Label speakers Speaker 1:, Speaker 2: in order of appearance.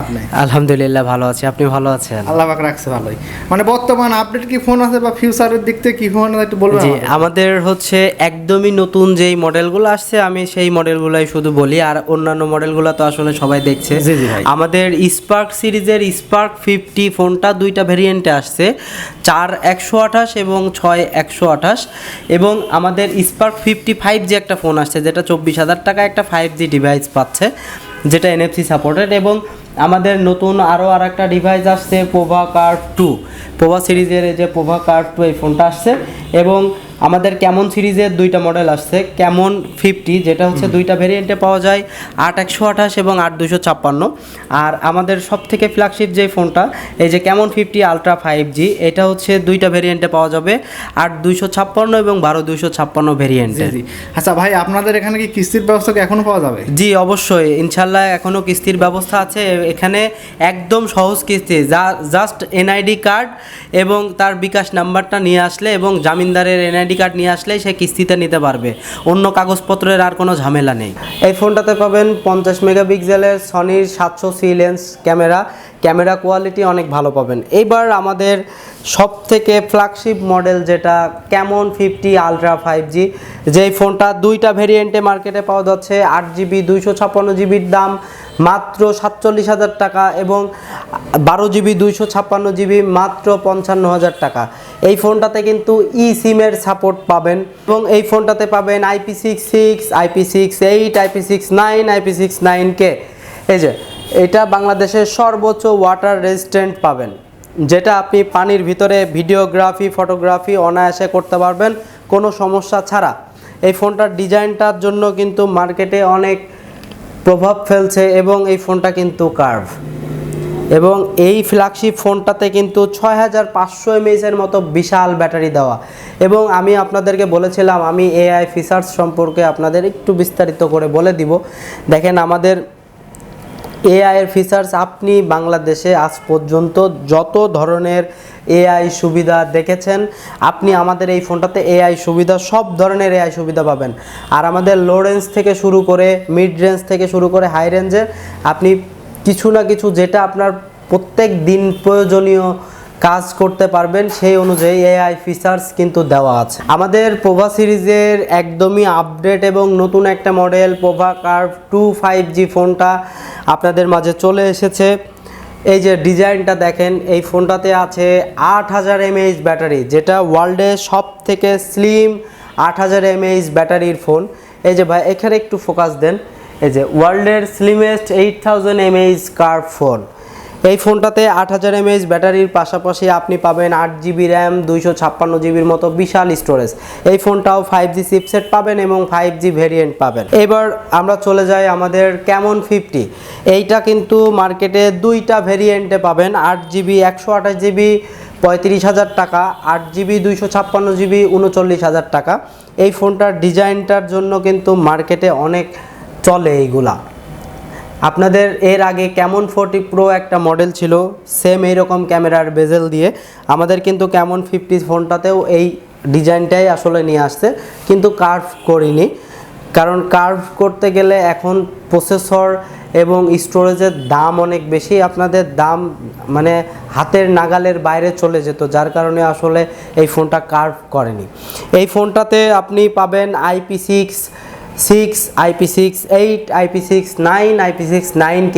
Speaker 1: আপনি?
Speaker 2: আলহামদুলিল্লাহ ভালো আছি, আপনি ভালো আছেন?
Speaker 1: আল্লাহ পাক রাখছে ভালোই। মানে বর্তমান আপডেট কি ফোন আছে বা ফিউচারের দিক থেকে কি ফোন একটু বলবেন
Speaker 2: জি,
Speaker 1: আমাদের?
Speaker 2: আমাদের হচ্ছে একদমই নতুন যেই মডেলগুলো আসছে আমি সেই মডেলগুলোই শুধু বলি, আর অন্যান্য মডেলগুলো তো আসলে সবাই দেখছে।
Speaker 1: জি, জি ভাই।
Speaker 2: আমাদের স্পার্ক সিরিজের স্পার্ক 50 ফোনটা দুইটা ভেরিয়েন্টে আসছে, 4/128 এবং 6/128। এবং আমাদের স্পার্ক 55 যে একটা ফোন আসছে, যেটা 24,000 টাকা একটা 5G ডিভাইস পাচ্ছে, যেটা NFC সাপোর্টেড। এবং আমাদের নতুন আরও একটা ডিভাইস আসছে, পোভা কার্ভ 2। পোভা সিরিজের এই যে পোভা কার্ভ 2 এই ফোনটা আসছে। এবং আমাদের ক্যামন সিরিজের দুইটা মডেল আসছে, ক্যামন 50 যেটা হচ্ছে দুইটা ভেরিয়েন্টে পাওয়া যায়, 8/128 এবং 8/256। আর আমাদের সব থেকে ফ্ল্যাগশিপ যে ফোনটা, এই যে ক্যামন 50 আলট্রা 5G, এটা হচ্ছে দুইটা ভেরিয়েন্টে পাওয়া যাবে, 8/256 এবং 12/256 ভেরিয়েন্টে।
Speaker 1: জি। আচ্ছা ভাই, আপনাদের এখানে কি কিস্তির ব্যবস্থা কি এখনো পাওয়া যাবে?
Speaker 2: জি অবশ্যই, ইনশাল্লাহ এখনও কিস্তির ব্যবস্থা আছে। এখানে একদম সহজ কিস্তি, জাস্ট এনআইডি কার্ড এবং তার বিকাশ নাম্বারটা নিয়ে আসলে এবং জামিনদারের এনআইডি কার্ড নিয়ে আসলে সে কিস্তিতে নিতে পারবে, অন্য কাগজপত্রের আর কোনো ঝামেলা নেই। এই ফোনটাতে পাবেন 50 মেগাপিক্সেলের সনির 700 লেন্স ক্যামেরা কোয়ালিটি অনেক ভালো পাবেন। এইবার আমাদের সব থেকে ফ্ল্যাগশিপ মডেল যেটা ক্যামন 50 আলট্রা 5G, যেই ফোনটা দুইটা ভেরিয়েন্টে মার্কেটে পাওয়া যাচ্ছে। 8GB 256GBর দাম মাত্র 47,000 টাকা এবং 12GB 256GB মাত্র 55,000 টাকা। এই ফোনটাতে কিন্তু সিমের সাপোর্ট পাবেন এবং এই ফোনটাতে পাবেন IP66, IP68, IP69, IP69K। এই যে এটা বাংলাদেশের সর্বোচ্চ ওয়াটার রেজিস্ট্যান্ট পাবেন, যেটা আপনি পানির ভিতরে ভিডিওগ্রাফি ফটোগ্রাফি অনায়াসে করতে পারবেন কোনো সমস্যা ছাড়া। এই ফোনটার ডিজাইনটার জন্য কিন্তু মার্কেটে অনেক প্রভাব ফেলছে এবং এই ফোনটা কিন্তু কার্ভ। এবং এই ফ্ল্যাগশিপ ফোনটাতে কিন্তু 6500 mAh মতো বিশাল ব্যাটারি দেওয়া। এবং আমি আপনাদেরকে বলেছিলাম আমি AI ফিচার্স সম্পর্কে আপনাদের একটু বিস্তারিত করে বলে দিব। দেখেন, আমাদের AI এর ফিচার্স আপনি বাংলাদেশে আজ পর্যন্ত যত ধরনের AI সুবিধা দেখেছেন, আপনি আমাদের এই ফোনটাতে AI সুবিধা, সব ধরনের AI সুবিধা পাবেন। আর আমাদের লো রেঞ্জ থেকে শুরু করে মিড রেঞ্জ থেকে শুরু করে হাই রেঞ্জে আপনি কিছু না কিছু যেটা আপনার প্রত্যেক দিন প্রয়োজনীয় কাজ করতে পারবেন, সেই অনুযায়ী AI ফিচার্স কিন্তু দেওয়া আছে। আমাদের পোভা সিরিজের একদমই আপডেট এবং নতুন একটা মডেল পোভা কার্ভ 2 5G ফোনটা আপনাদের মাঝে চলে এসেছে। এই যে ডিজাইনটা দেখেন, এই ফোনটাতে আছে 8000 mAh ব্যাটারি, যেটা ওয়ার্ল্ডের সব থেকে স্লিম 8000 mAh ব্যাটারির ফোন। এই যে ভাই এখানে একটু ফোকাস দেন, এই যে ওয়ার্ল্ডের স্লিমেস্ট 8000 mAh কার্ভ ফোন। এই ফোনটাতে 8000 mAh ব্যাটারির পাশাপাশি আপনি পাবেন 8GB র্যাম, 256GBর মতো বিশাল স্টোরেজ। এই ফোনটাও 5G চিপসেট পাবেন এবং 5G ভেরিয়েন্ট পাবেন। এবার আমরা চলে যাই আমাদের ক্যামন 50। এইটা কিন্তু মার্কেটে দুইটা ভেরিয়েন্টে পাবেন, 8GB 128GB 35,000 টাকা, 8GB 256GB 39,000 টাকা। এই ফোনটার ডিজাইনটার জন্য কিন্তু মার্কেটে অনেক চলে এইগুলা। আপনাদের এর আগে ক্যামন 40 প্রো একটা মডেল ছিল সেম এইরকম ক্যামেরার বেজেল দিয়ে, আমাদের কিন্তু ক্যামন 50 ফোনটাতেও এই ডিজাইনটাই আসলে নিয়ে আসছে, কিন্তু কার্ভ করিনি। কারণ কার্ভ করতে গেলে এখন প্রসেসর এবং স্টোরেজের দাম অনেক বেশি, আপনাদের দাম মানে হাতের নাগালের বাইরে চলে যেত, যার কারণে আসলে এই ফোনটা কার্ভ করেনি। এই ফোনটাতে আপনি পাবেন IP66, IP68, IP69, IP69K